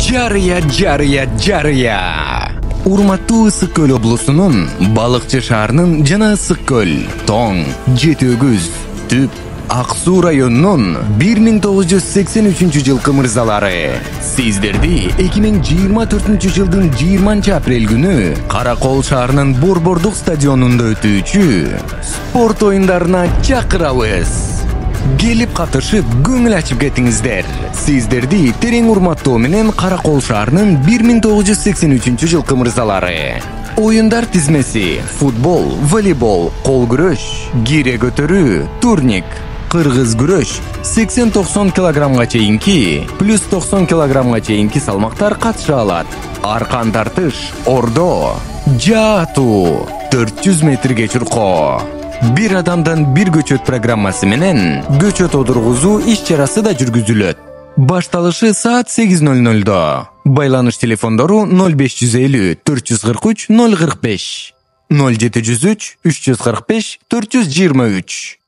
Жарыя. Урматтуу Ысык көл облусунун Балыкчы шаарынын жана Ысык көл, Тоң, Жети Өгүз, Түп, Ак Суу районунун 1983 жылкы мырзалары. Сиздерди 2024 жылдын 20 апрель күнү Каракол шаарынын Борбордук стадионунда өтүүчү спорт оюндарына чакырабыз. Келип катышып, көңүл ачып кетиңиздер. Сиздерди терең урматтоо менен Каракол шаарынын 1983 жылкы мырзалары. Оюндар тизмеси: футбол, волейбол, кол күрөш, кире көтөрүү, турник, кыргыз күрөш, 80-90 килограммга чейинки, плюс 90 килограммга чейинки салмактар катыша алат. Аркан тартыш, ордо, жаа атуу, 400 метрге чуркоо. Бир адамдан бир көчөт программасы менен көчөт одургузуу иш-чарасы да жүргүзүлөт. Башталышы саат 8:00. Байланыш телефондору 0550 443 045, 0703 345 423.